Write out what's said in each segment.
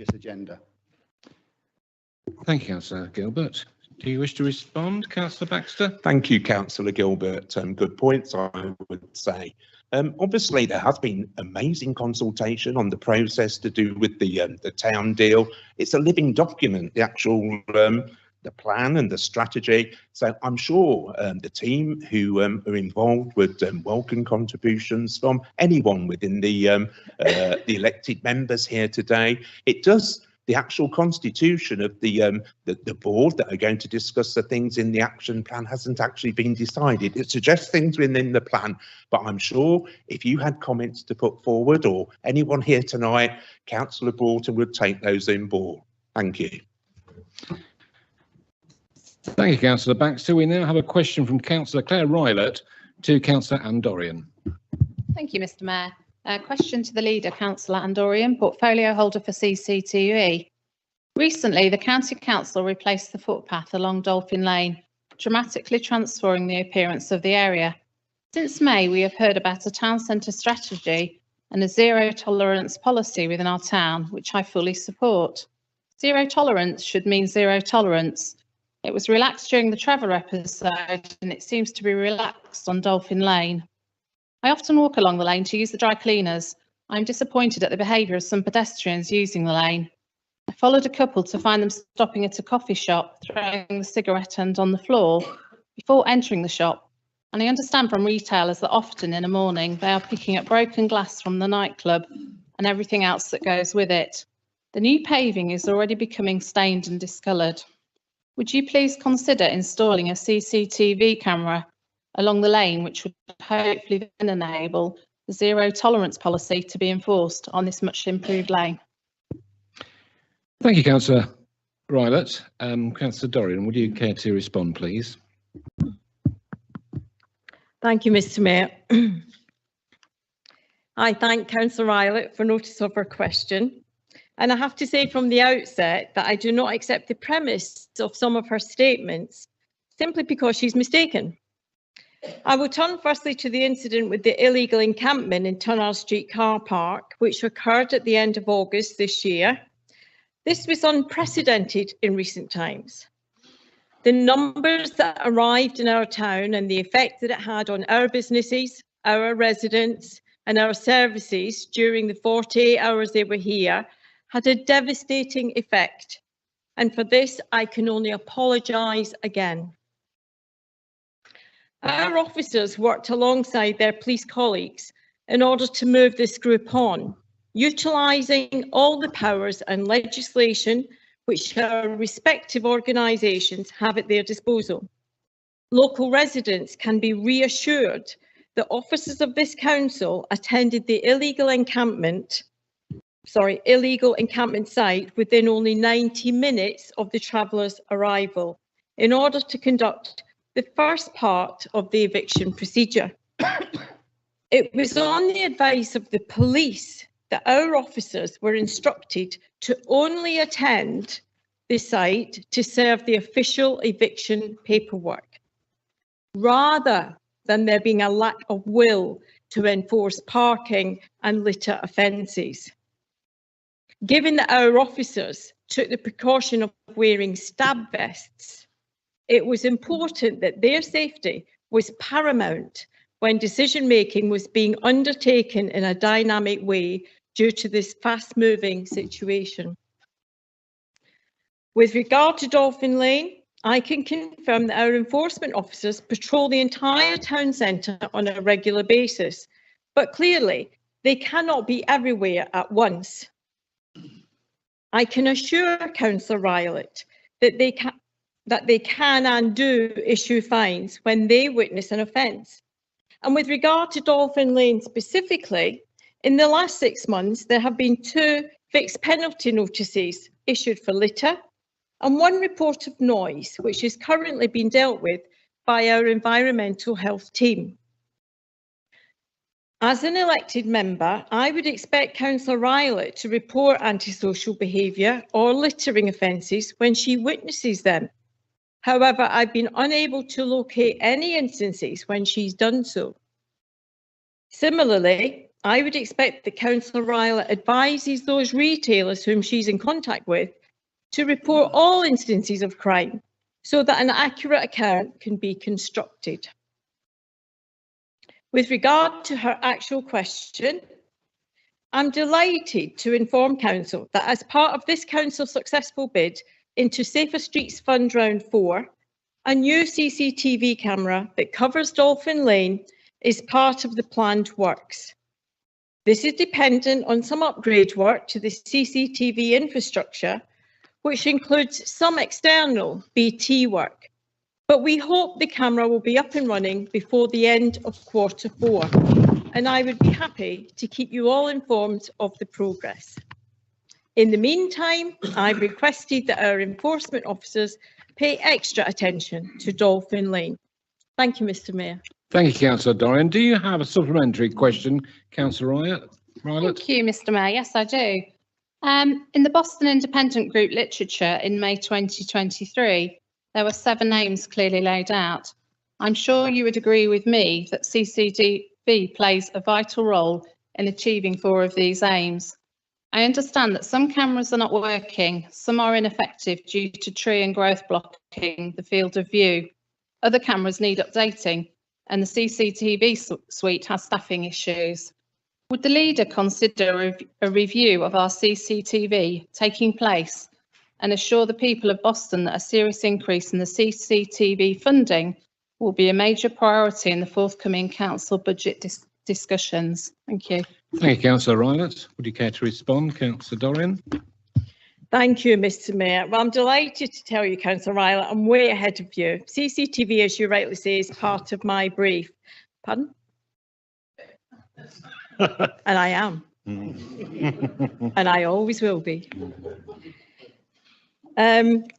agenda. Thank you, Councillor Gilbert. Do you wish to respond, Councillor Baxter? Thank you, Councillor Gilbert. Good points, I would say. Obviously, there has been amazing consultation on the process to do with the town deal. It's a living document, the actual the plan and the strategy. So I'm sure the team who are involved would welcome contributions from anyone within the elected members here today. It does. The actual constitution of the board that are going to discuss the things in the action plan hasn't actually been decided. It suggests things within the plan, but I'm sure if you had comments to put forward or anyone here tonight, Councillor Broughton would take those in board. Thank you. Thank you, Councillor Baxter. We now have a question from Councillor Claire Rylett to Councillor Andorian. Thank you, Mr. Mayor. Question to the leader, Councillor Andorian, portfolio holder for CCTV. Recently, the County Council replaced the footpath along Dolphin Lane, dramatically transforming the appearance of the area. Since May, we have heard about a town centre strategy and a zero tolerance policy within our town, which I fully support. Zero tolerance should mean zero tolerance. It was relaxed during the Trevor episode and it seems to be relaxed on Dolphin Lane. I often walk along the lane to use the dry cleaners. I'm disappointed at the behaviour of some pedestrians using the lane. I followed a couple to find them stopping at a coffee shop, throwing the cigarette end on the floor before entering the shop. And I understand from retailers that often in the morning they are picking up broken glass from the nightclub and everything else that goes with it. The new paving is already becoming stained and discoloured. Would you please consider installing a CCTV camera along the lane, which would hopefully then enable the zero tolerance policy to be enforced on this much improved lane? Thank you, Councillor Rylett. Councillor Dorian, would you care to respond, please? Thank you, Mr. Mayor. I thank Councillor Rylett for notice of her question. And I have to say from the outset that I do not accept the premise of some of her statements simply because she's mistaken. I will turn firstly to the incident with the illegal encampment in Tunnel Street car park, which occurred at the end of August this year. This was unprecedented in recent times. The numbers that arrived in our town and the effect that it had on our businesses, our residents and our services during the 48 hours they were here had a devastating effect. And for this, I can only apologise again. Our officers worked alongside their police colleagues in order to move this group on, utilising all the powers and legislation which our respective organisations have at their disposal. Local residents can be reassured that officers of this council attended the illegal encampment site within only 90 minutes of the travellers' arrival in order to conduct the first part of the eviction procedure. It was on the advice of the police that our officers were instructed to only attend the site to serve the official eviction paperwork, rather than there being a lack of will to enforce parking and litter offences. Given that our officers took the precaution of wearing stab vests, it was important that their safety was paramount when decision-making was being undertaken in a dynamic way due to this fast-moving situation. With regard to Dolphin Lane, I can confirm that our enforcement officers patrol the entire town centre on a regular basis, but clearly they cannot be everywhere at once. I can assure Councillor Rylett that they can and do issue fines when they witness an offence. And with regard to Dolphin Lane specifically, in the last 6 months, there have been 2 fixed penalty notices issued for litter and 1 report of noise, which is currently being dealt with by our environmental health team. As an elected member, I would expect Councillor Rylett to report antisocial behaviour or littering offences when she witnesses them. However, I've been unable to locate any instances when she's done so. Similarly, I would expect that Councillor Ryler advises those retailers whom she's in contact with to report all instances of crime so that an accurate account can be constructed. With regard to her actual question, I'm delighted to inform Council that as part of this Council's successful bid into Safer Streets Fund Round 4, a new CCTV camera that covers Dolphin Lane is part of the planned works. This is dependent on some upgrade work to the CCTV infrastructure, which includes some external BT work. But we hope the camera will be up and running before the end of Q4, and I would be happy to keep you all informed of the progress. In the meantime, I've requested that our enforcement officers pay extra attention to Dolphin Lane. Thank you, Mr. Mayor. Thank you, Councillor Dorian. Do you have a supplementary question, Councillor Rylett? Thank you, Mr. Mayor. Yes, I do. In the Boston Independent Group literature in May 2023, there were 7 names clearly laid out. I'm sure you would agree with me that CCTV plays a vital role in achieving 4 of these aims. I understand that some cameras are not working, some are ineffective due to tree and growth blocking the field of view. Other cameras need updating, and the CCTV suite has staffing issues. Would the leader consider a review of our CCTV taking place and assure the people of Boston that a serious increase in the CCTV funding will be a major priority in the forthcoming council budget discussions? Thank you. Thank you, Councillor Rylett. Would you care to respond, Councillor Dorian? Thank you, Mr. Mayor. Well, I'm delighted to tell you, Councillor Rylett, I'm way ahead of you. CCTV, as you rightly say, is part of my brief. Pardon? And I am. And I always will be.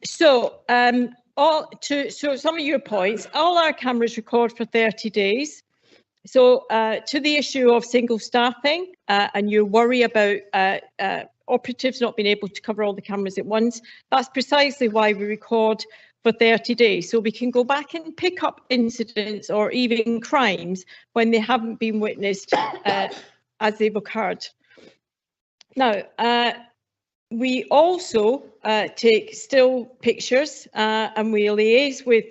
So some of your points, all our cameras record for 30 days. So to the issue of single staffing and your worry about operatives not being able to cover all the cameras at once, that's precisely why we record for 30 days. So we can go back and pick up incidents or even crimes when they haven't been witnessed as they've occurred. Now, we also take still pictures and we liaise with,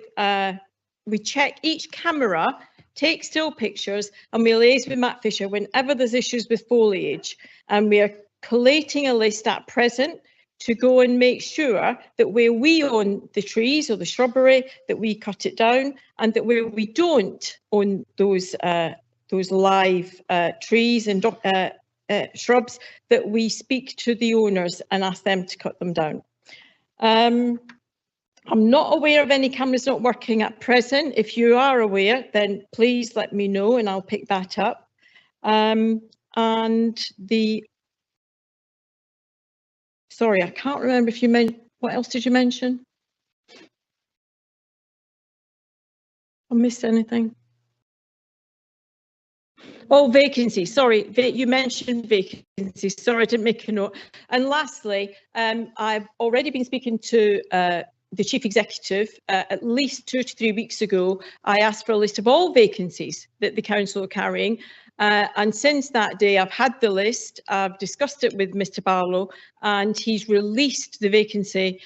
we check each camera, take still pictures, and we liaise with Matt Fisher whenever there's issues with foliage. And we are collating a list at present to go and make sure that where we own the trees or the shrubbery, that we cut it down, and that where we don't own those live trees and shrubs, that we speak to the owners and ask them to cut them down. I'm not aware of any cameras not working at present. If you are aware, then please let me know and I'll pick that up. Sorry, I can't remember if you meant, what else did you mention? I missed anything. Oh, vacancies. Sorry, you mentioned vacancies. Sorry, I didn't make a note. And lastly, I've already been speaking to the Chief Executive at least 2 to 3 weeks ago. I asked for a list of all vacancies that the council are carrying. And since that day, I've had the list, I've discussed it with Mr. Barlow, and he's released the vacancy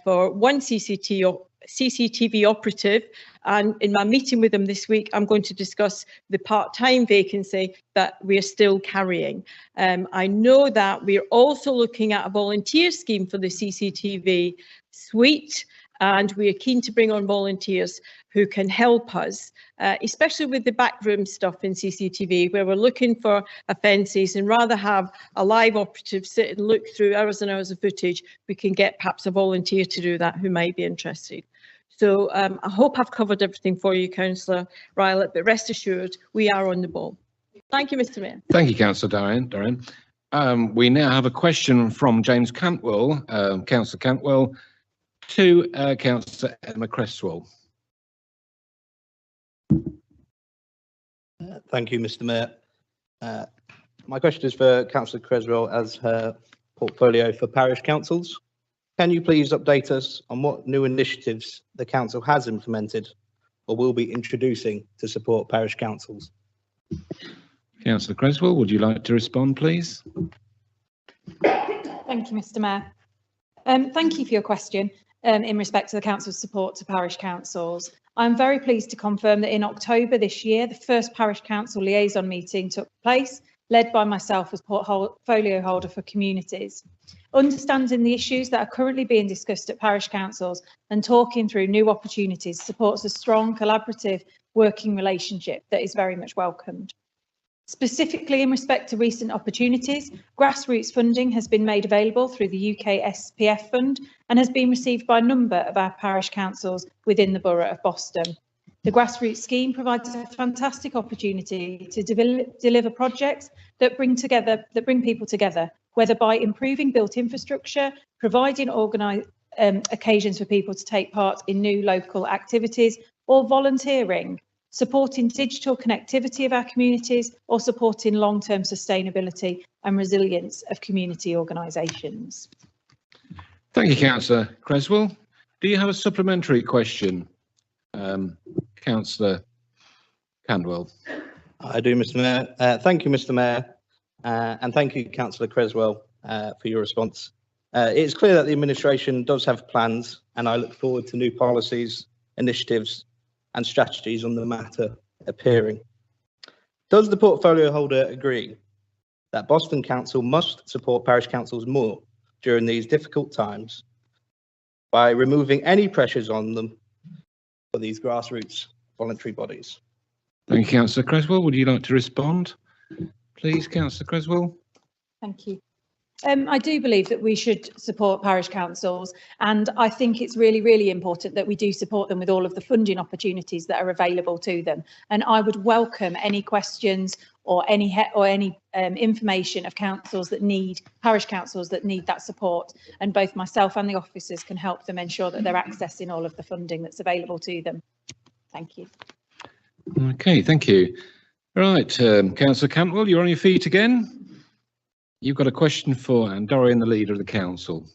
for 1 CCTV operative. And in my meeting with him this week, I'm going to discuss the part-time vacancy that we're still carrying. I know that we're also looking at a volunteer scheme for the CCTV suite, and we are keen to bring on volunteers who can help us, especially with the backroom stuff in CCTV, where we're looking for offences, and rather have a live operative sit and look through hours and hours of footage, we can get perhaps a volunteer to do that who might be interested. So I hope I've covered everything for you, Councillor Rylett, but rest assured, we are on the ball. Thank you, Mr. Mayor. Thank you, Councillor Dorian. We now have a question from James Cantwell, Councillor Cantwell, to Councillor Emma Cresswell. Thank you, Mr. Mayor. My question is for Councillor Creswell as her portfolio for parish councils. Can you please update us on what new initiatives the council has implemented or will be introducing to support parish councils? Councillor Creswell, would you like to respond, please? Thank you, Mr. Mayor. Thank you for your question in respect to the Council's support to parish councils. I'm very pleased to confirm that in October this year, the first parish council liaison meeting took place, led by myself as portfolio holder for communities. Understanding the issues that are currently being discussed at parish councils and talking through new opportunities supports a strong collaborative working relationship that is very much welcomed. Specifically in respect to recent opportunities, grassroots funding has been made available through the UK SPF fund and has been received by a number of our parish councils within the Borough of Boston. The grassroots scheme provides a fantastic opportunity to deliver projects that bring people together, whether by improving built infrastructure, providing occasions for people to take part in new local activities, or volunteering, supporting digital connectivity of our communities, or supporting long-term sustainability and resilience of community organisations. Thank you, Councillor Creswell. Do you have a supplementary question, Councillor Cantwell? I do, Mr. Mayor. Thank you, Mr. Mayor, and thank you, Councillor Creswell, for your response. It's clear that the administration does have plans, and I look forward to new policies, initiatives and strategies on the matter appearing. Does the portfolio holder agree that Boston Council must support parish councils more during these difficult times by removing any pressures on them for these grassroots voluntary bodies? Thank you, Councillor Creswell. Would you like to respond, please, Councillor Creswell? Thank you. I do believe that we should support parish councils, and I think it's really, really important that we do support them with all of the funding opportunities that are available to them. And I would welcome any questions or any information of councils that need, parish councils that need that support, and both myself and the officers can help them ensure that they're accessing all of the funding that's available to them. Thank you. Okay, thank you. Right, Councillor Cantwell, you're on your feet again. You've got a question for Dorian, the leader of the council.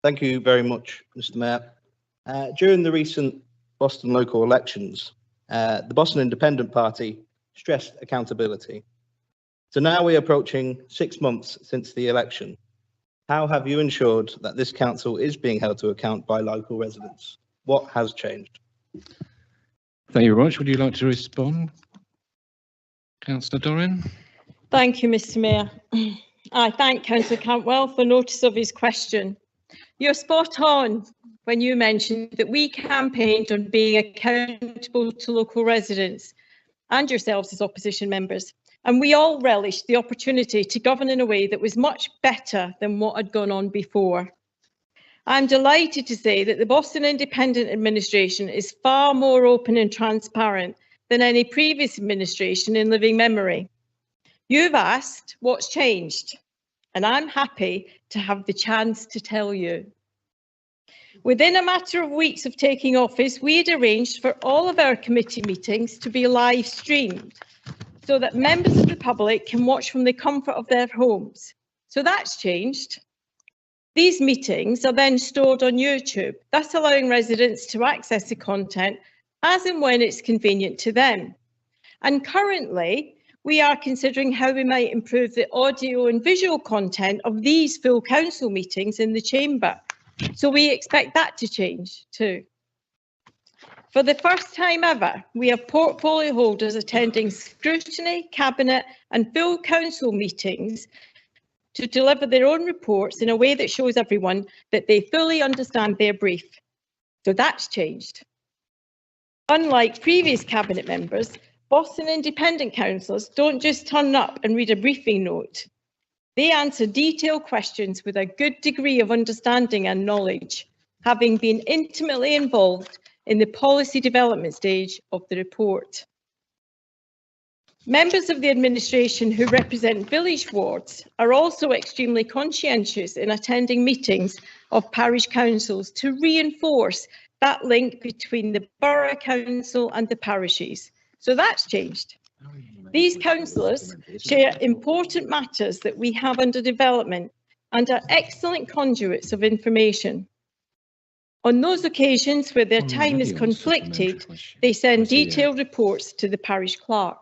Thank you very much, Mr. Mayor. During the recent Boston local elections, the Boston Independent Party stressed accountability. So now we're approaching 6 months since the election. How have you ensured that this council is being held to account by local residents? What has changed? Thank you very much. Would you like to respond, Councillor Dorian? Thank you, Mr. Mayor. I thank Councillor Cantwell for notice of his question. You're spot on when you mentioned that we campaigned on being accountable to local residents and yourselves as opposition members, and we all relished the opportunity to govern in a way that was much better than what had gone on before. I'm delighted to say that the Boston Independent Administration is far more open and transparent than any previous administration in living memory. You've asked what's changed, and I'm happy to have the chance to tell you. Within a matter of weeks of taking office, we had arranged for all of our committee meetings to be live streamed so that members of the public can watch from the comfort of their homes. So that's changed. These meetings are then stored on YouTube, thus allowing residents to access the content as and when it's convenient to them. And currently, we are considering how we might improve the audio and visual content of these full council meetings in the chamber. So we expect that to change too. For the first time ever, we have portfolio holders attending scrutiny, cabinet and full council meetings to deliver their own reports in a way that shows everyone that they fully understand their brief. So that's changed. Unlike previous cabinet members, Boston Independent councillors don't just turn up and read a briefing note. They answer detailed questions with a good degree of understanding and knowledge, having been intimately involved in the policy development stage of the report. Members of the administration who represent village wards are also extremely conscientious in attending meetings of parish councils to reinforce that link between the borough council and the parishes. So that's changed. These councillors share important matters that we have under development and are excellent conduits of information. On those occasions where their time is conflicted, they send detailed reports to the parish clerk.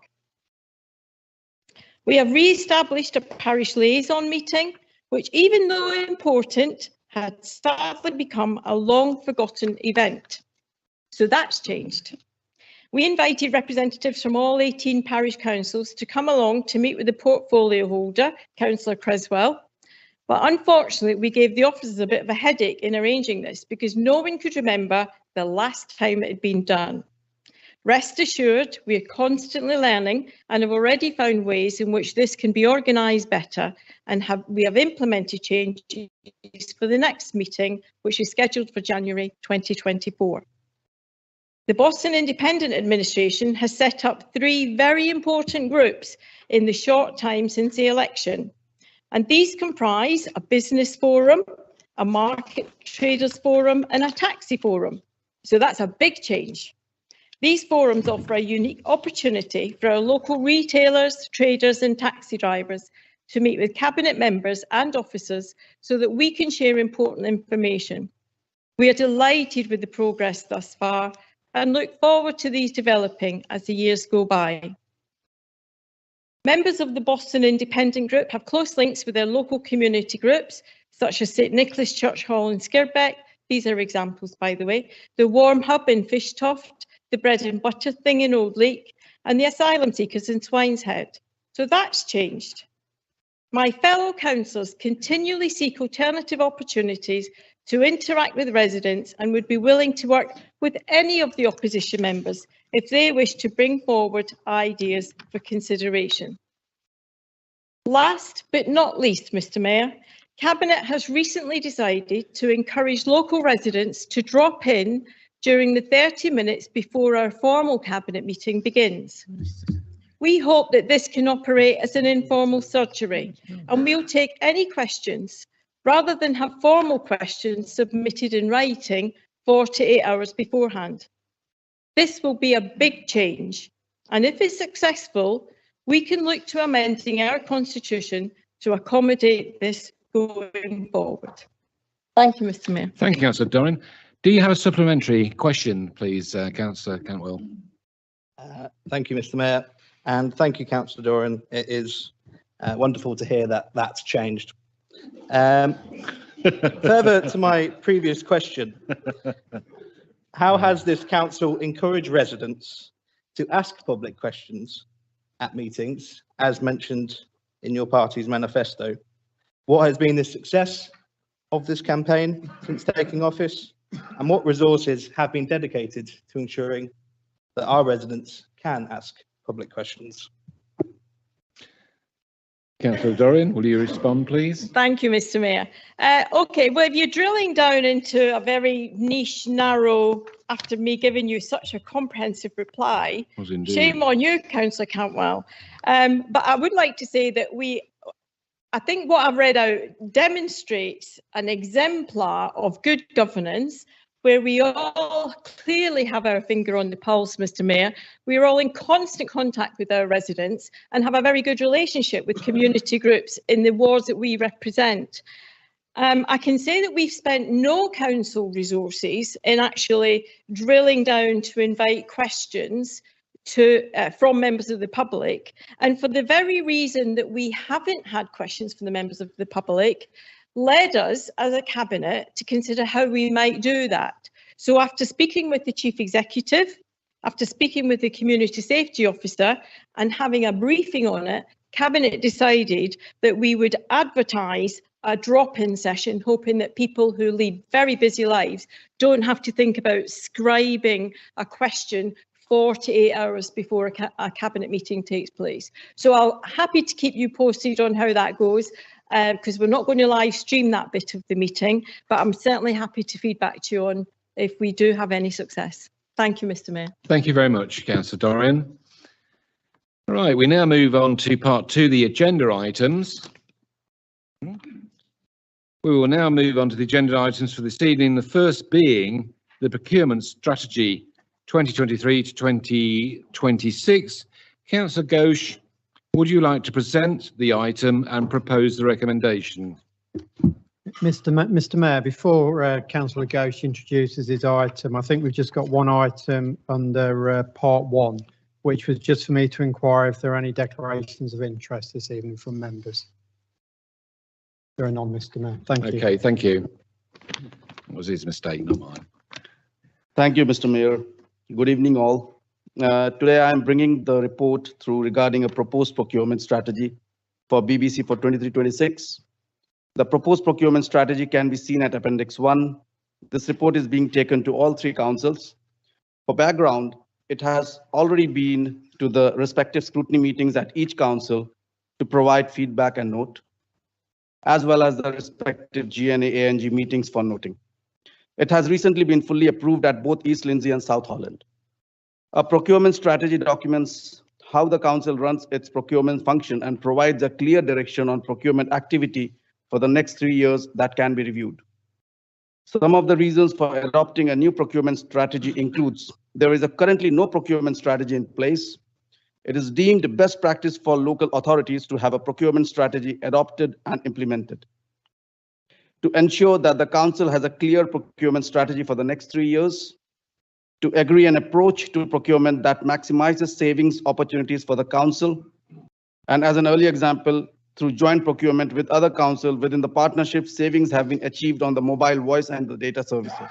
We have re-established a parish liaison meeting, which, even though important, had sadly become a long forgotten event. So that's changed. We invited representatives from all 18 parish councils to come along to meet with the portfolio holder, Councillor Creswell. But unfortunately, we gave the officers a bit of a headache in arranging this because no one could remember the last time it had been done. Rest assured, we are constantly learning and have already found ways in which this can be organised better, and we have implemented changes for the next meeting, which is scheduled for January 2024. The Boston Independent Administration has set up 3 very important groups in the short time since the election, and these comprise a business forum, a market traders forum and a taxi forum. So that's a big change. These forums offer a unique opportunity for our local retailers, traders and taxi drivers to meet with cabinet members and officers so that we can share important information. We are delighted with the progress thus far and look forward to these developing as the years go by. Members of the Boston Independent Group have close links with their local community groups, such as St Nicholas Church Hall in Skirbeck. These are examples, by the way. The Warm Hub in Fishtoft, the Bread and Butter Thing in Old Leek, and the Asylum Seekers in Swineshead. So that's changed. My fellow councillors continually seek alternative opportunities to interact with residents and would be willing to work with any of the opposition members if they wish to bring forward ideas for consideration. Last but not least, Mr Mayor, Cabinet has recently decided to encourage local residents to drop in during the 30 minutes before our formal Cabinet meeting begins. We hope that this can operate as an informal surgery, and we'll take any questions rather than have formal questions submitted in writing 48 hours beforehand. This will be a big change, and if it's successful, we can look to amending our constitution to accommodate this going forward. Thank you, Mr Mayor. Thank you, Councillor Doran. Do you have a supplementary question, please, Councillor Cantwell? Thank you, Mr Mayor, and thank you, Councillor Doran. It is wonderful to hear that that's changed. Further to my previous question, how has this council encouraged residents to ask public questions at meetings, as mentioned in your party's manifesto? What has been the success of this campaign since taking office, and what resources have been dedicated to ensuring that our residents can ask public questions? Councillor Dorian, will you respond, please? Thank you, Mr Mayor. OK, well, if you're drilling down into a very niche, narrow, after me giving you such a comprehensive reply, shame on you, Councillor Cantwell. But I would like to say that I think what I've read out demonstrates an exemplar of good governance, where we all clearly have our finger on the pulse, Mr Mayor. We are all in constant contact with our residents and have a very good relationship with community groups in the wards that we represent. I can say that we've spent no council resources in actually drilling down to invite questions from members of the public, and for the very reason that we haven't had questions from the members of the public, led us as a cabinet to consider how we might do that. So after speaking with the chief executive, after speaking with the community safety officer and having a briefing on it, cabinet decided that we would advertise a drop-in session, hoping that people who lead very busy lives don't have to think about scribing a question 48 hours before a cabinet meeting takes place. So I'm happy to keep you posted on how that goes, because we're not going to live stream that bit of the meeting, but I'm certainly happy to feed back to you on if we do have any success. Thank you, Mr Mayor. Thank you very much, Councillor Dorian. All right, we now move on to part 2, the agenda items. We will now move on to the agenda items for this evening, the first being the procurement strategy 2023 to 2026. Councillor Ghosh, would you like to present the item and propose the recommendation? Mr Mayor, before Councillor Ghosh introduces his item, I think we've just got one item under part 1, which was just for me to inquire if there are any declarations of interest this evening from members. There are none, Mr. Mayor. Thank you. Okay, thank you. It was his mistake, not mine. Thank you, Mr. Mayor. Good evening, all. Today, I am bringing the report through regarding a proposed procurement strategy for BBC for 23-26. The proposed procurement strategy can be seen at Appendix 1. This report is being taken to all three councils. For background, it has already been to the respective scrutiny meetings at each council to provide feedback and note, as well as the respective GNA ANG meetings for noting. It has recently been fully approved at both East Lindsey and South Holland. A procurement strategy documents how the council runs its procurement function and provides a clear direction on procurement activity for the next 3 years that can be reviewed. Some of the reasons for adopting a new procurement strategy includes there is currently no procurement strategy in place. It is deemed best practice for local authorities to have a procurement strategy adopted and implemented. To ensure that the council has a clear procurement strategy for the next 3 years, to agree an approach to procurement that maximizes savings opportunities for the council, and as an early example, through joint procurement with other council within the partnership, savings have been achieved on the mobile voice and the data services.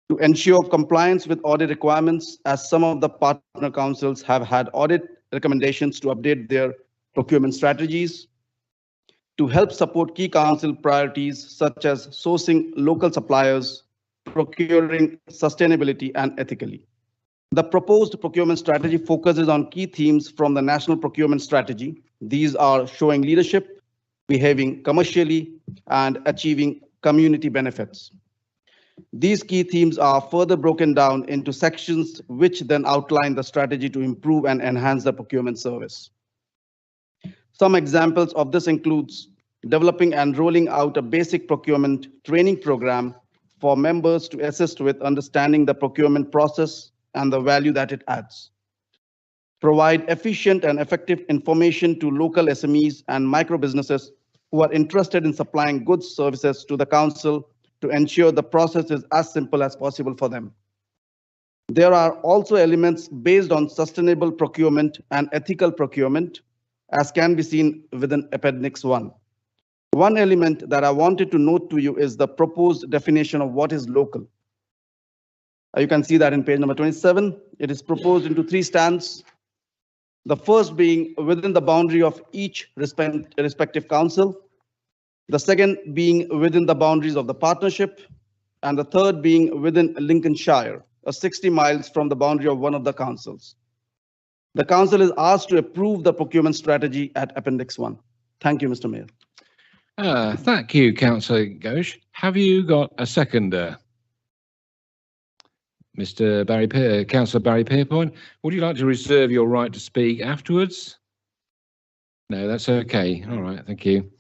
To ensure compliance with audit requirements, as some of the partner councils have had audit recommendations to update their procurement strategies. To help support key council priorities such as sourcing local suppliers, procuring sustainability and ethically. The proposed procurement strategy focuses on key themes from the National Procurement Strategy. These are showing leadership, behaving commercially, and achieving community benefits. These key themes are further broken down into sections which then outline the strategy to improve and enhance the procurement service. Some examples of this includes developing and rolling out a basic procurement training program for members to assist with understanding the procurement process and the value that it adds. Provide efficient and effective information to local SMEs and micro businesses who are interested in supplying goods services to the council to ensure the process is as simple as possible for them. There are also elements based on sustainable procurement and ethical procurement, as can be seen within Appendix 1. One element that I wanted to note to you is the proposed definition of what is local. You can see that in page number 27. It is proposed into 3 strands. The first being within the boundary of each respective council. The second being within the boundaries of the partnership. And the third being within Lincolnshire, 60 miles from the boundary of one of the councils. The council is asked to approve the procurement strategy at Appendix 1. Thank you, Mr. Mayor. Thank you, Councillor Ghosh. Have you got a seconder? Mr. Barry, Councillor Barry Pierpoint, would you like to reserve your right to speak afterwards? No, that's okay. All right, thank you.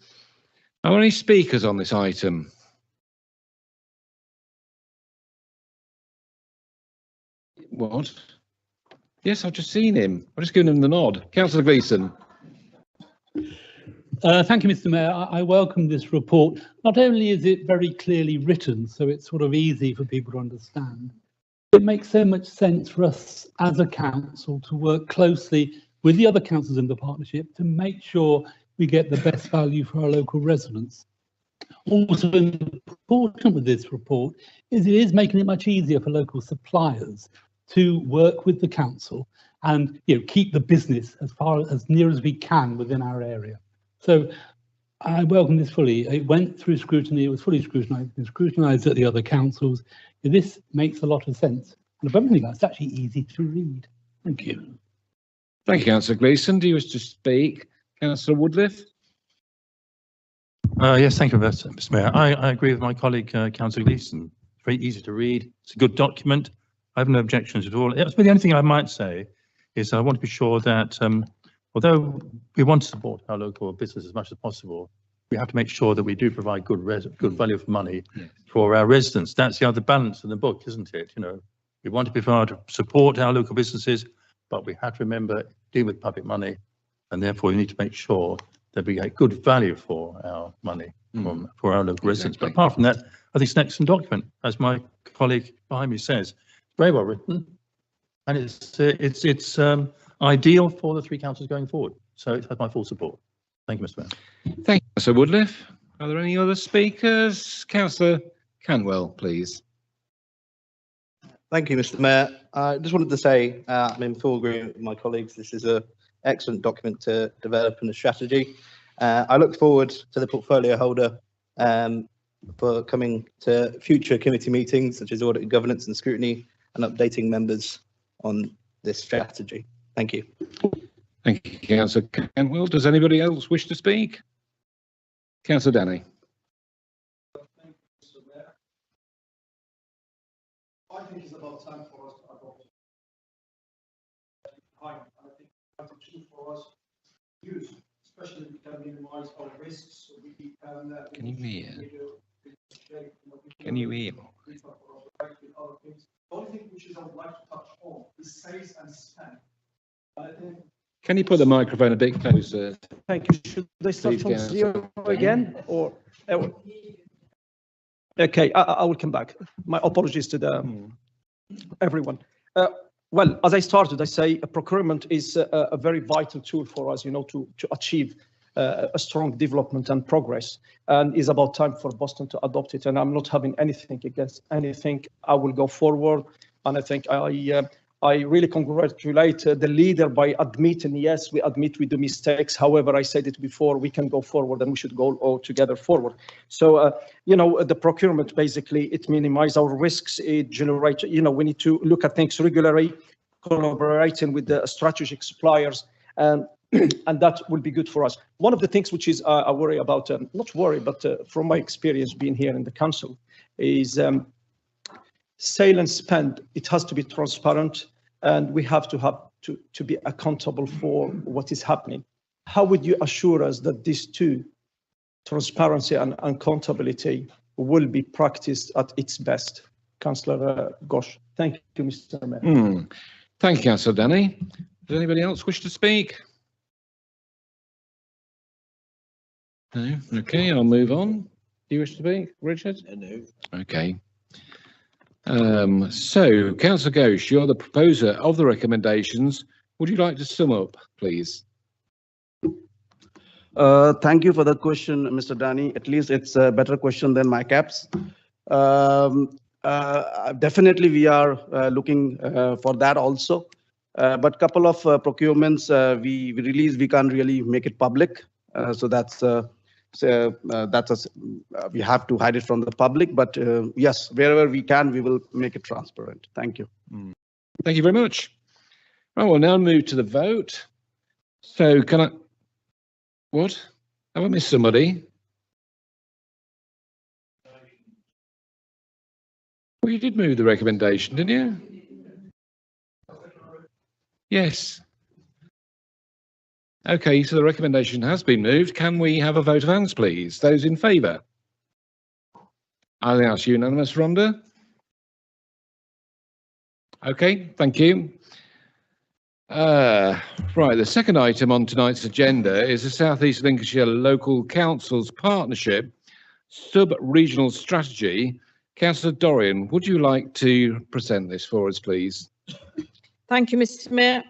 Are there any speakers on this item? What? Yes, I've just seen him. I've just given him the nod. Councillor Gleeson. Thank you, Mr. Mayor. I welcome this report. Not only is it very clearly written, so it's sort of easy for people to understand, it makes so much sense for us as a council to work closely with the other councils in the partnership to make sure we get the best value for our local residents. Also important with this report is it is making it much easier for local suppliers to work with the council and keep the business as near as we can within our area. So I welcome this fully. It went through scrutiny, it was fully scrutinised, been scrutinised at the other councils. This makes a lot of sense. And above everything else, it's actually easy to read. Thank you. Thank you, Councillor Gleeson. Do you wish to speak? Councillor Woodliff? Yes, thank you, Mr. Mayor. I agree with my colleague, Councillor Gleeson. It's very easy to read. It's a good document. I have no objections at all. The only thing I might say is I want to be sure that although we want to support our local business as much as possible, we have to make sure that we do provide good value for money for our residents. That's the other balance in the book, isn't it? We want to be able to support our local businesses, but we have to remember dealing with public money, and therefore we need to make sure that we get good value for our money for our local residents. But apart from that, I think it's an excellent document, as my colleague behind me says. Very well written. And it's ideal for the three councils going forward. So it has my full support. Thank you, Mr. Mayor. Thank you, Councillor Woodliff. Are there any other speakers? Councillor Canwell, please. Thank you, Mr. Mayor. I just wanted to say I'm in full agreement with my colleagues. This is an excellent document to develop and a strategy. I look forward to the portfolio holder for coming to future committee meetings such as audit and governance and scrutiny and updating members on this strategy. Thank you. Thank you, Councillor Canwell. Does anybody else wish to speak? Councillor Danny. I think it's about time for us to adopt it. I think it's a tool for us to use, especially we can minimize our risks. So we can you hear? Can you hear? The only thing which I would like to touch on is sales and spend. I think. Can you put the microphone a bit closer? Thank you. Should they start from zero again or? Okay, I will come back. My apologies to everyone. Well, as I started, I say procurement is a very vital tool for us, to achieve a strong development and progress. And it's about time for Boston to adopt it. And I'm not having anything against anything. I will go forward. And I think I really congratulate the leader by admitting, yes, we admit we do mistakes. However, I said it before, we can go forward and we should go all together forward. So, the procurement, basically, it minimizes our risks. It generates, we need to look at things regularly, collaborating with the strategic suppliers, and that will be good for us. One of the things which is I worry about, not worry, but from my experience being here in the council, is sale and spend. It has to be transparent, and we have to be accountable for what is happening. How would you assure us that these two, transparency and accountability, will be practiced at its best? Councillor Ghosh. Thank you, Mr. Mayor. Thank you, Councillor Danny. Does anybody else wish to speak? No? Okay, I'll move on. Do you wish to speak, Richard? No. Okay. So, Councillor Ghosh, you're the proposer of the recommendations. Would you like to sum up, please? Thank you for the question, Mr. Danny. At least it's a better question than my caps. Definitely, we are looking for that also. But couple of procurements we release, we can't really make it public. So that's we have to hide it from the public. But yes, wherever we can, we will make it transparent. Thank you. Thank you very much. Right, we'll now move to the vote. So can I? What? Have I missed somebody? Well, you did move the recommendation, didn't you? Yes. Okay, so the recommendation has been moved. Can we have a vote of hands, please? Those in favour? I'll ask unanimous, Rhonda. Okay, thank you. Right, the second item on tonight's agenda is the South East Lincolnshire Local Councils Partnership Sub-Regional Strategy. Councillor Dorian, would you like to present this for us, please? Thank you, Mr. Mayor.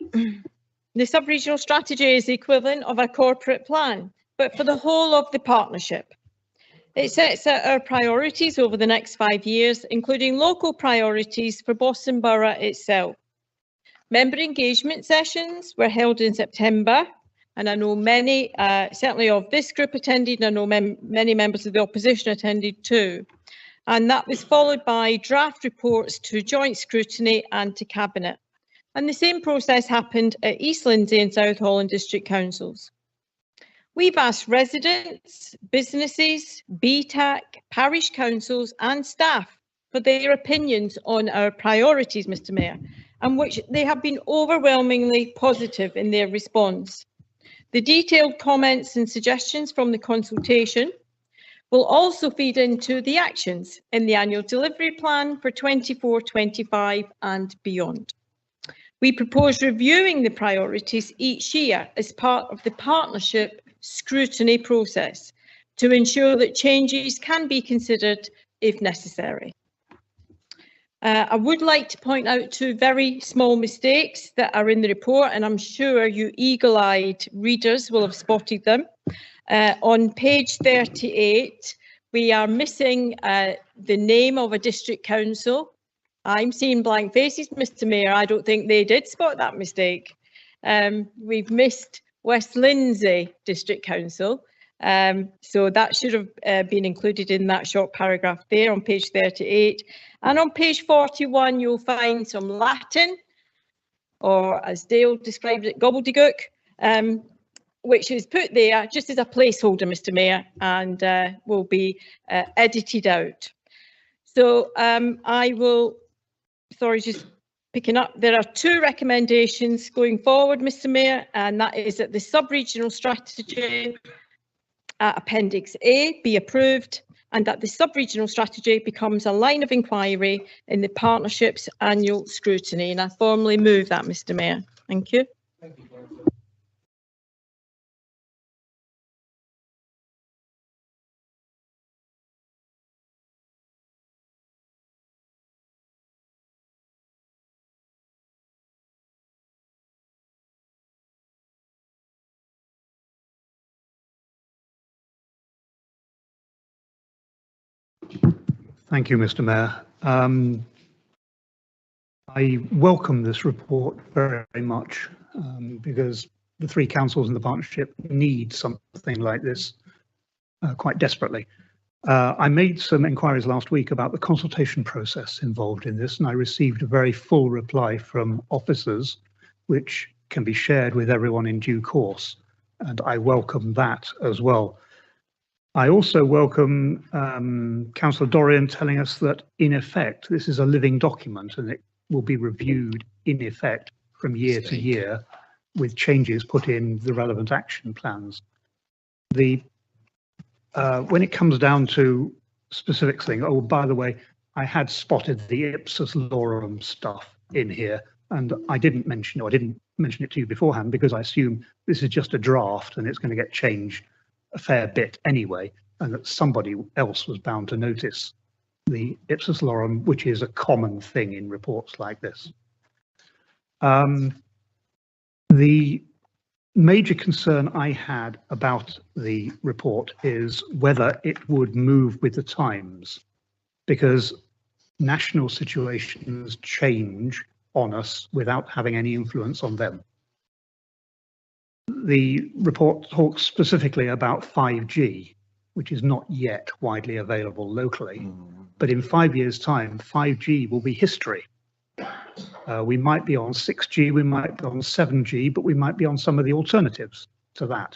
The sub-regional strategy is the equivalent of a corporate plan, but for the whole of the partnership. It sets out our priorities over the next 5 years, including local priorities for Boston Borough itself. Member engagement sessions were held in September, and I know many, certainly of this group attended, and I know many members of the opposition attended too. And that was followed by draft reports to joint scrutiny and to Cabinet. And the same process happened at East Lindsey and South Holland District Councils. We've asked residents, businesses, BTAC, parish councils and staff for their opinions on our priorities, Mr. Mayor, and which they have been overwhelmingly positive in their response. The detailed comments and suggestions from the consultation will also feed into the actions in the annual delivery plan for 24-25 and beyond. We propose reviewing the priorities each year as part of the partnership scrutiny process to ensure that changes can be considered if necessary. I would like to point out two very small mistakes that are in the report, and I'm sure you eagle-eyed readers will have spotted them. On page 38, we are missing the name of a district council. I'm seeing blank faces, Mr. Mayor. I don't think they did spot that mistake. We've missed West Lindsay District Council. So that should have been included in that short paragraph there on page 38. And on page 41, you'll find some Latin, or as Dale described it, gobbledygook, which is put there just as a placeholder, Mr. Mayor, and will be edited out. So I will, sorry, just picking up, there are two recommendations going forward, Mr. Mayor, and that is that the sub-regional strategy Appendix A be approved, and that the sub-regional strategy becomes a line of inquiry in the partnership's annual scrutiny. And I formally move that, Mr. Mayor. Thank you. Thank you, Mr. Mayor. I welcome this report very much because the three councils in the partnership need something like this quite desperately. I made some inquiries last week about the consultation process involved in this, and I received a very full reply from officers, which can be shared with everyone in due course, and I welcome that as well. I also welcome Councillor Dorian telling us that, in effect, this is a living document and it will be reviewed, in effect, from year to year with changes put in the relevant action plans. When it comes down to specific things, oh, by the way, I had spotted the ipsus lorem stuff in here, and I didn't mention it to you beforehand because I assume this is just a draft and it's going to get changed a fair bit anyway, and that somebody else was bound to notice the ipsus lorem, which is a common thing in reports like this. The major concern I had about the report is whether it would move with the times, because national situations change on us without having any influence on them. The report talks specifically about 5G, which is not yet widely available locally, but in 5 years' time, 5G will be history. We might be on 6G, we might be on 7G, but we might be on some of the alternatives to that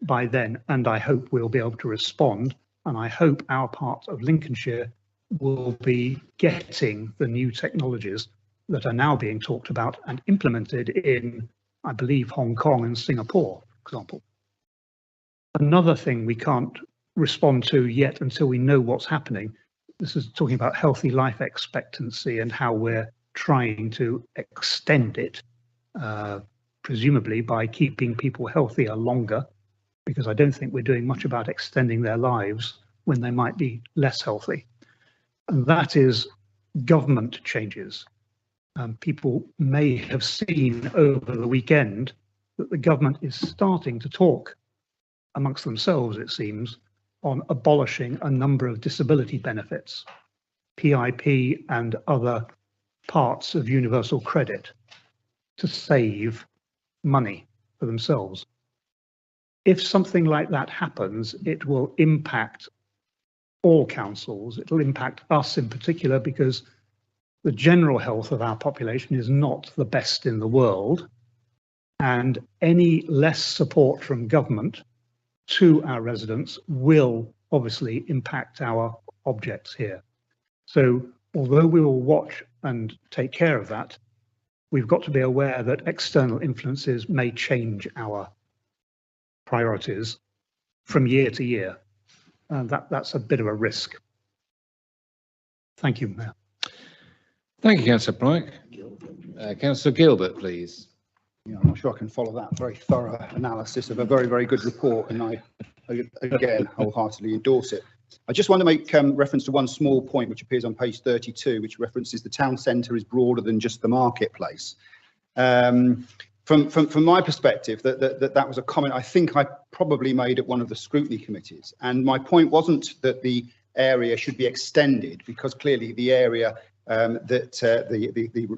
by then, and I hope we'll be able to respond, and I hope our part of Lincolnshire will be getting the new technologies that are now being talked about and implemented in, I believe, Hong Kong and Singapore, for example. Another thing we can't respond to yet until we know what's happening, this is talking about healthy life expectancy and how we're trying to extend it, presumably by keeping people healthier longer, because I don't think we're doing much about extending their lives when they might be less healthy. And that is government changes. People may have seen over the weekend that the government is starting to talk amongst themselves, it seems, on abolishing a number of disability benefits, PIP and other parts of universal credit, to save money for themselves. If something like that happens, it will impact all councils. It will impact us in particular, because the general health of our population is not the best in the world, and any less support from government to our residents will obviously impact our objects here. So although we will watch and take care of that, we've got to be aware that external influences may change our priorities from year to year. And that's a bit of a risk. Thank you, Mayor. Thank you, Councillor Pike. Councillor Gilbert, please. Yeah, I'm not sure I can follow that very thorough analysis of a very, very good report, and I, again, wholeheartedly endorse it. I just want to make reference to one small point which appears on page 32, which references the town centre is broader than just the marketplace. From my perspective, that was a comment I think I probably made at one of the scrutiny committees. And my point wasn't that the area should be extended, because clearly the area that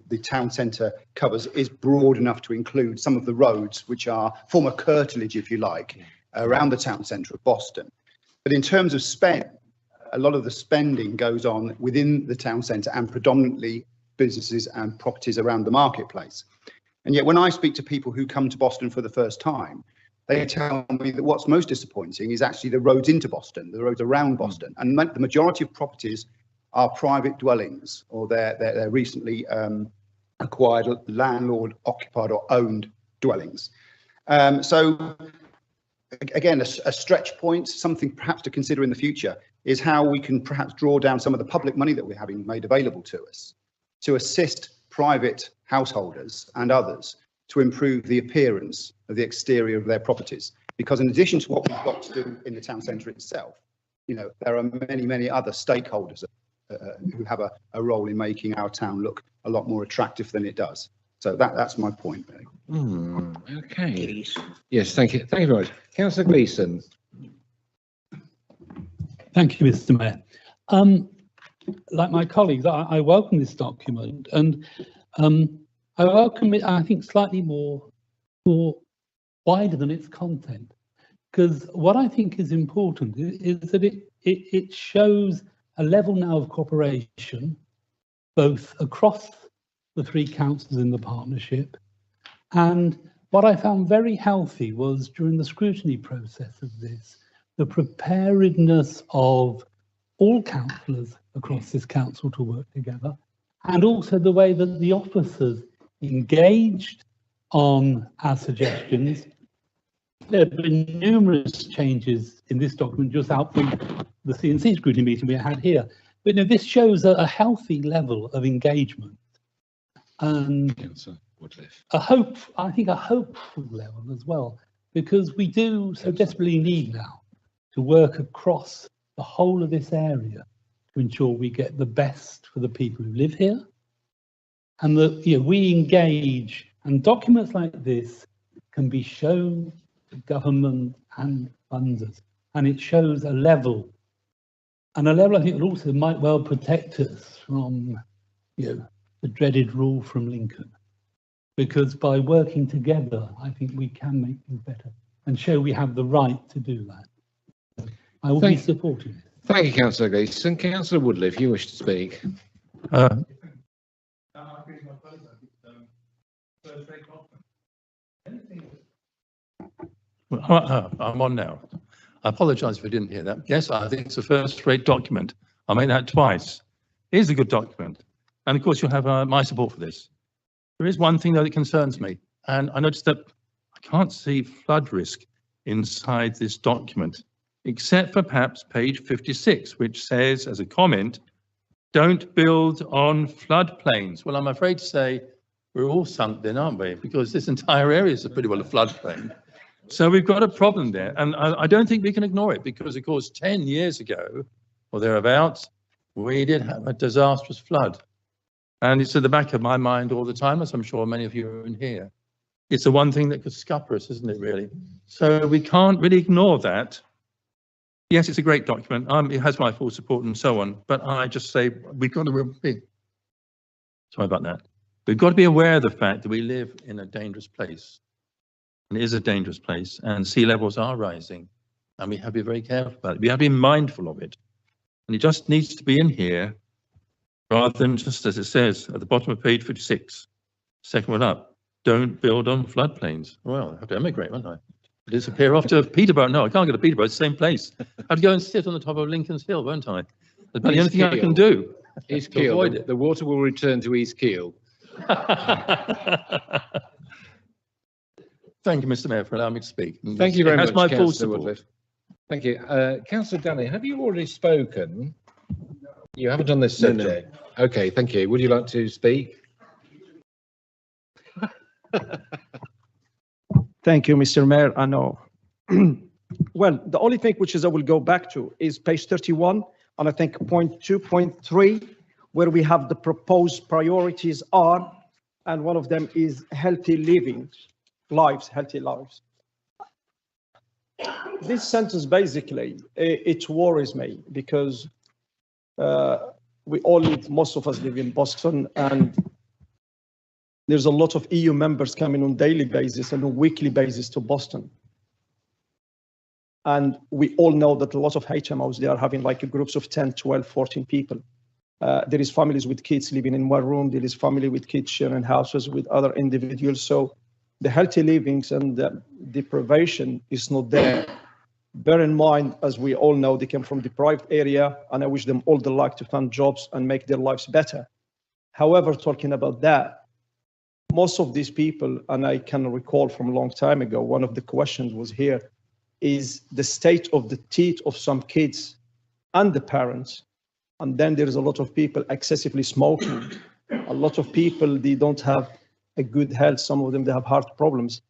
the town centre covers is broad enough to include some of the roads which are former curtilage, if you like, around the town centre of Boston. But in terms of spend, a lot of the spending goes on within the town centre and predominantly businesses and properties around the marketplace. And yet when I speak to people who come to Boston for the first time, they tell me that what's most disappointing is actually the roads into Boston, the roads around Boston. And the majority of properties are private dwellings, or they're recently acquired landlord occupied or owned dwellings. So again, a stretch point, something perhaps to consider in the future, is how we can perhaps draw down some of the public money that we're having made available to us to assist private householders and others to improve the appearance of the exterior of their properties. Because in addition to what we've got to do in the town centre itself, you know, there are many other stakeholders who have a role in making our town look a lot more attractive than it does. So that's my point, really. Okay. Yes, thank you. Thank you very much. Councillor Gleeson. Thank you, Mr. Mayor. Like my colleagues, I welcome this document, and I welcome it, I think, slightly more wider than its content, because what I think is important is that it shows a level now of cooperation, both across the three councils in the partnership. And what I found very healthy was, during the scrutiny process of this, the preparedness of all councillors across this council to work together, and also the way that the officers engaged on our suggestions. There have been numerous changes in this document just out from the C&C scrutiny meeting we had here. But you know, this shows a healthy level of engagement and I think a hopeful level as well, because we do so desperately need now to work across the whole of this area to ensure we get the best for the people who live here, and that, you know, we engage, and documents like this can be shown to government and funders, and it shows a level, and a level I think that also might well protect us from, you know, the dreaded rule from Lincoln, because by working together, I think we can make things better and show we have the right to do that. I will be supporting it. Thank you, Councillor Gleeson. Councillor Woodley, if you wish to speak. I'm on now. I apologise if I didn't hear that. Yes, I think it's a first-rate document. I'll make that twice. It is a good document. And of course, you'll have my support for this. There is one thing, though, that concerns me. And I noticed that I can't see flood risk inside this document, except for perhaps page 56, which says, as a comment, don't build on floodplains. Well, I'm afraid to say we're all sunk then, aren't we? Because this entire area is pretty well a floodplain. So we've got a problem there. And I don't think we can ignore it, because, of course, 10 years ago or thereabouts, we did have a disastrous flood. And it's at the back of my mind all the time, as I'm sure many of you are in here. It's the one thing that could scupper us, isn't it, really? So we can't really ignore that. Yes, it's a great document. It has my full support and so on. But I just say we've got to be, sorry about that. We've got to be aware of the fact that we live in a dangerous place. And it is a dangerous place, and sea levels are rising. And we have to be very careful about it. We have to be mindful of it. And it just needs to be in here, rather than just as it says at the bottom of page 56, second one up, don't build on floodplains. Well, I have to emigrate, won't I? Disappear off to Peterborough. No, I can't go to Peterborough, it's the same place. I have to go and sit on the top of Lincoln's Hill, won't I? That's about the only thing I can do. East Kiel, the water will return to East Kiel. Thank you, Mr. Mayor, for allowing me to speak. Thank you very much, my full Councillor support. Woodley. Thank you. Councillor Dunning, have you already spoken? You haven't on this subject. No. Okay, thank you. Would you like to speak? Thank you, Mr. Mayor. I know Well, the only thing which is I will go back to is page 31, and I think point 2.3, where we have the proposed priorities are, and one of them is healthy living, healthy lives. This sentence basically, it worries me because we all live, most of us live in Boston, and there's a lot of EU members coming on daily basis and on weekly basis to Boston. And we all know that a lot of HMOs, they are having like groups of 10, 12, 14 people. There is families with kids living in one room. There is family with kids sharing houses with other individuals. So the healthy livings and the deprivation is not there. Bear in mind, as we all know, they come from deprived area, and I wish them all the luck to find jobs and make their lives better. However, talking about that, most of these people, and I can recall from a long time ago, one of the questions was here, is the state of the teeth of some kids and the parents. And then there's a lot of people excessively smoking. A lot of people, they don't have a good health. Some of them, they have heart problems.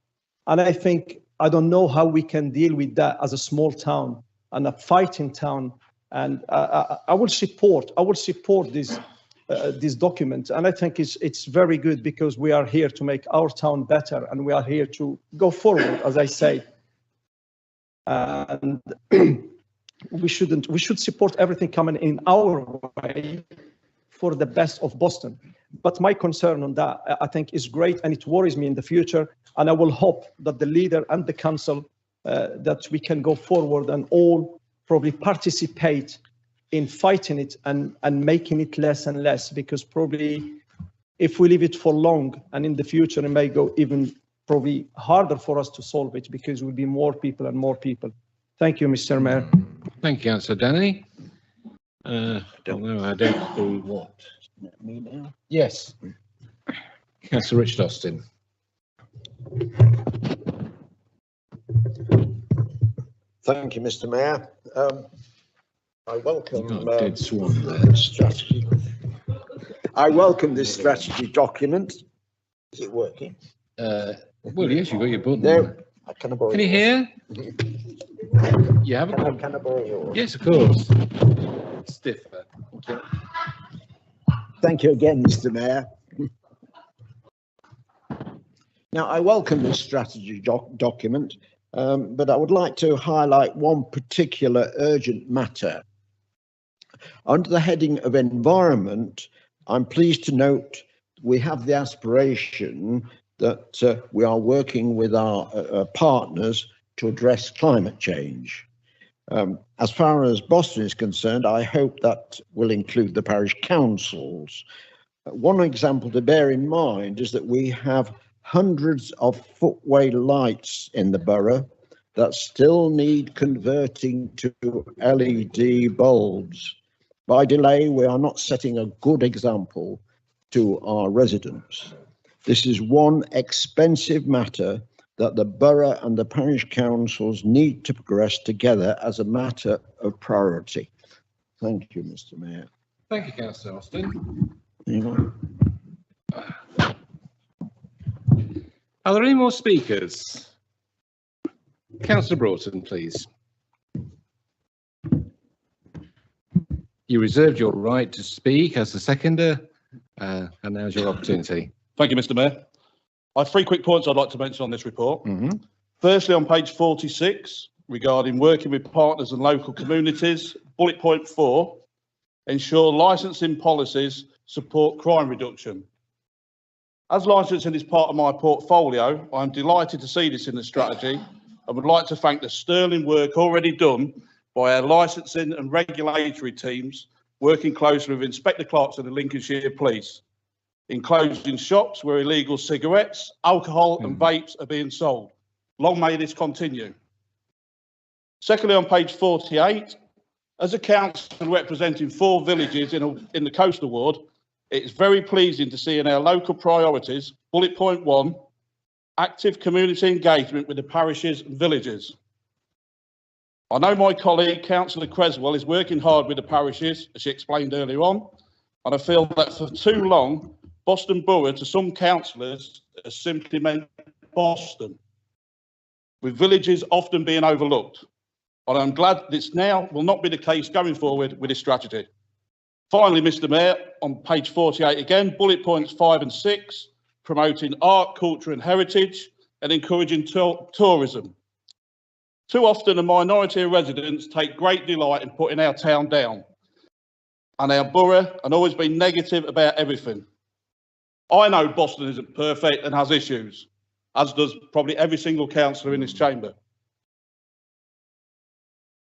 And I think, I don't know how we can deal with that as a small town and a fighting town. And I will support this document. And I think it's very good because we are here to make our town better, and we are here to go forward, as I say. And we should support everything coming in our way for the best of Boston. But my concern on that, I think, is great, and it worries me in the future. And I will hope that the leader and the council, that we can go forward and all probably participate in fighting it and making it less and less, because probably if we leave it for long and in the future, it may go even probably harder for us to solve it, because we'll be more people and more people. Thank you, Mr. Mayor. Thank you, Councillor Danny. Don't know, I don't do what? Me now? Yes. Councillor Richard Austin. Thank you, Mr. Mayor. I welcome dead swan strategy. I welcome this strategy document. Is it working? Well, yes, you've got your button. No, can I borrow Can you yours? hear? You have a button. Can I borrow yours? Yes, of course. Stiffer. Okay. Thank you again, Mr. Mayor. Now, I welcome this strategy document, but I would like to highlight one particular urgent matter. Under the heading of environment, I'm pleased to note we have the aspiration that we are working with our partners to address climate change. As far as Boston is concerned, I hope that will include the parish councils. One example to bear in mind is that we have hundreds of footway lights in the borough that still need converting to LED bulbs. By delay, we are not setting a good example to our residents. This is one expensive matter that the borough and the parish councils need to progress together as a matter of priority. Thank you, Mr. Mayor. Thank you, Councillor Austin. Are there any more speakers? Councillor Broughton, please. You reserved your right to speak as the seconder, and now's your opportunity. Thank you, Mr. Mayor. I have 3 quick points I'd like to mention on this report. Firstly, on page 46, regarding working with partners and local communities, bullet point 4, ensure licensing policies support crime reduction. As licensing is part of my portfolio, I'm delighted to see this in the strategy and would like to thank the sterling work already done by our licensing and regulatory teams working closely with Inspector Clarkson and the Lincolnshire Police in closing shops where illegal cigarettes, alcohol and vapes are being sold. Long may this continue. Secondly, on page 48, as a council representing 4 villages in the coastal ward, it's very pleasing to see in our local priorities, bullet point 1, active community engagement with the parishes and villages. I know my colleague, Councillor Creswell, is working hard with the parishes, as she explained earlier on, and I feel that for too long, Boston Borough to some councillors has simply meant Boston. with villages often being overlooked. And I'm glad this now will not be the case going forward with this strategy. Finally, Mr. Mayor, on page 48 again, bullet points 5 and 6, promoting art, culture and heritage and encouraging tourism. Too often a minority of residents take great delight in putting our town down and our borough and always been negative about everything. I know Boston isn't perfect and has issues, as does probably every single councillor in this chamber.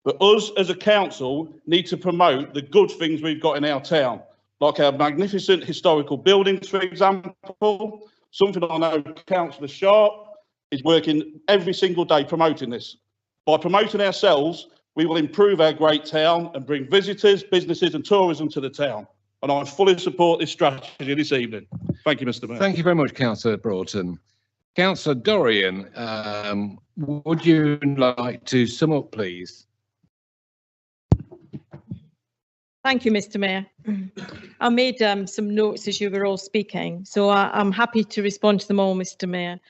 But us as a council need to promote the good things we've got in our town, like our magnificent historical buildings, for example, something I know Councillor Sharp is working every single day promoting this. By promoting ourselves, we will improve our great town and bring visitors, businesses and tourism to the town. And I fully support this strategy this evening. Thank you, Mr. Mayor. Thank you very much, Councillor Broughton. Councillor Dorian, would you like to sum up, please? Thank you, Mr. Mayor. I made some notes as you were all speaking, so I'm happy to respond to them all, Mr. Mayor.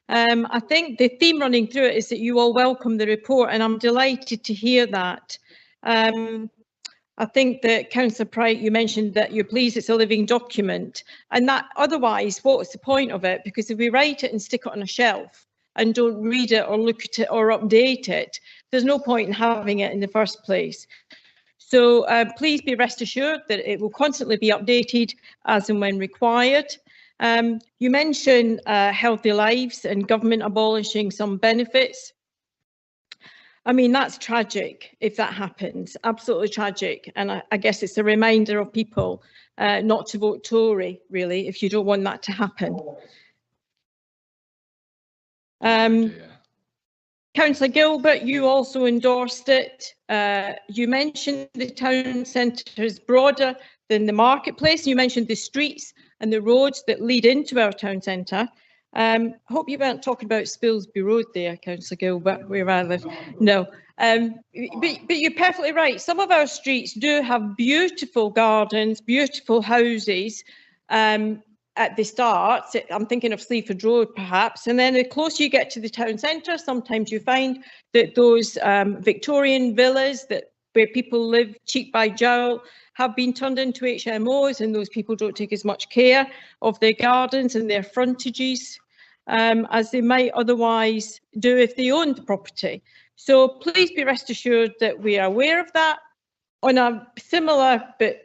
I think the theme running through it is that you all welcome the report, and I'm delighted to hear that. I think that Councillor Pright, you mentioned that you're pleased it's a living document, and that otherwise, what's the point of it? Because if we write it and stick it on a shelf and don't read it or look at it or update it, there's no point in having it in the first place. So please be rest assured that it will constantly be updated as and when required. You mentioned healthy lives and government abolishing some benefits. I mean, that's tragic if that happens, absolutely tragic. And I guess it's a reminder of people not to vote Tory, really, if you don't want that to happen. Councillor Gilbert, you also endorsed it. You mentioned the town centre is broader than the marketplace. You mentioned the streets and the roads that lead into our town centre. Hope you weren't talking about Spilsby Road there, Councillor Gilbert, where I live. No, but you're perfectly right. Some of our streets do have beautiful gardens, beautiful houses. At the start, I'm thinking of Sleaford Road perhaps, and then the closer you get to the town centre, sometimes you find that those Victorian villas where people live cheek by jowl have been turned into HMOs, and those people don't take as much care of their gardens and their frontages as they might otherwise do if they owned the property. So please be rest assured that we are aware of that. On a similar but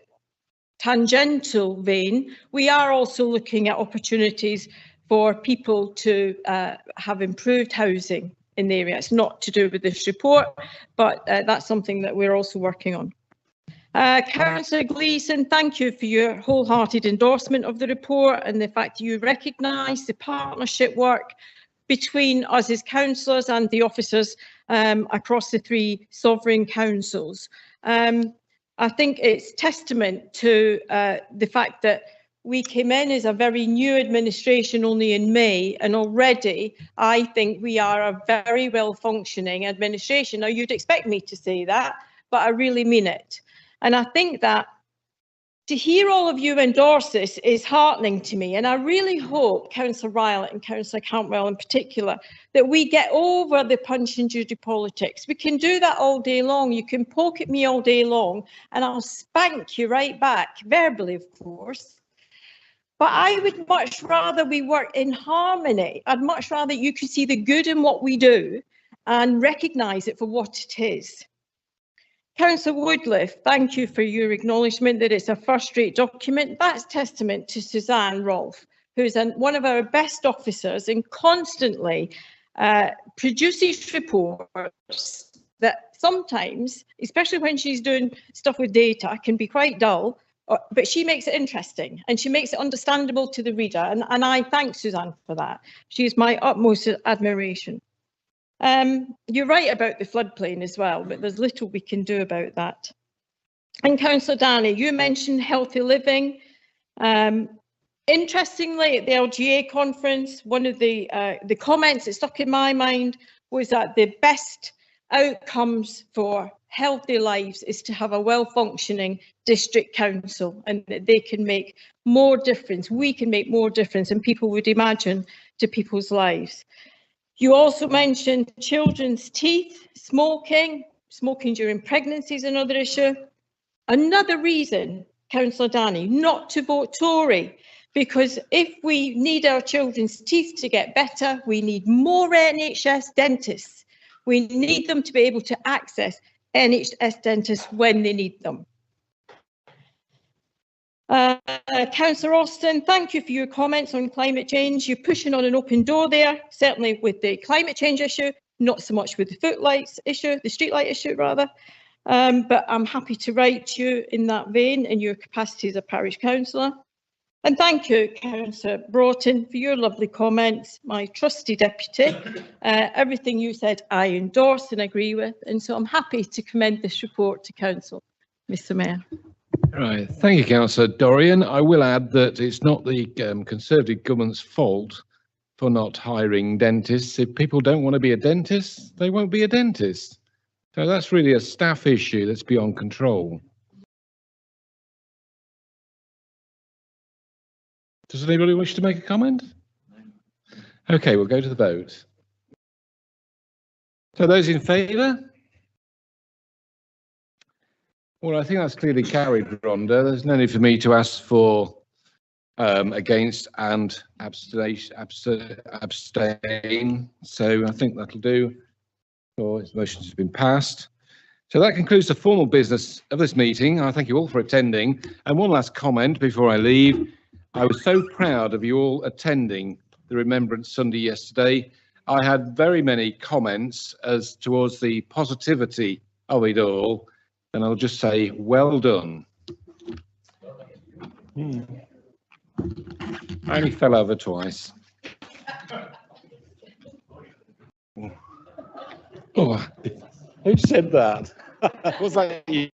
tangential vein, we are also looking at opportunities for people to have improved housing in the area. It's not to do with this report, but that's something that we're also working on. Councillor Gleeson, thank you for your wholehearted endorsement of the report and the fact that you recognise the partnership work between us as councillors and the officers across the 3 sovereign councils. I think it's testament to the fact that we came in as a very new administration only in May, and already I think we are a very well functioning administration. Now, you'd expect me to say that, but I really mean it. And I think that to hear all of you endorse this is heartening to me. And I really hope, Councillor Rylett and Councillor Cantwell in particular, that we get over the punch and judy politics. We can do that all day long. You can poke at me all day long and I'll spank you right back, verbally, of course. But I would much rather we work in harmony. I'd much rather you could see the good in what we do and recognise it for what it is. Councillor Woodliff, thank you for your acknowledgement that it's a first-rate document. That's testament to Suzanne Rolfe, who's one of our best officers and constantly produces reports that sometimes, especially when she's doing stuff with data, can be quite dull, but she makes it interesting and she makes it understandable to the reader. And I thank Suzanne for that. She is my utmost admiration. You're right about the floodplain as well, but there's little we can do about that. And Councillor Danny, you mentioned healthy living. Interestingly, at the LGA conference, one of the comments that stuck in my mind was that the best outcomes for healthy lives is to have a well-functioning district council, and that they can make more difference. We can make more difference than people would imagine to people's lives. You also mentioned children's teeth, smoking during pregnancy is another issue. Another reason, Councillor Danny, not to vote Tory, because if we need our children's teeth to get better, we need more NHS dentists. We need them to be able to access NHS dentists when they need them. Councillor Austin, thank you for your comments on climate change. You're pushing on an open door there, certainly with the climate change issue, not so much with the footlights issue, the streetlight issue rather. But I'm happy to write you in that vein in your capacity as a parish councillor. And thank you, Councillor Broughton, for your lovely comments, my trusty deputy. Everything you said I endorse and agree with, and so I'm happy to commend this report to Council, Mr Mayor. Right, thank you, Councillor Dorian. I will add that it's not the Conservative government's fault for not hiring dentists. If people don't want to be a dentist, they won't be a dentist. So that's really a staff issue that's beyond control. Does anybody wish to make a comment? Okay, we'll go to the vote. So those in favour? Well, I think that's clearly carried, Rhonda. There's no need for me to ask for against and abstain. So I think that'll do. Or its motion has been passed. So that concludes the formal business of this meeting. I thank you all for attending. And one last comment before I leave. I was so proud of you all attending the Remembrance Sunday yesterday. I had very many comments as towards the positivity of it all. And I'll just say, well done. I only fell over twice. Oh, who said that? Was that you?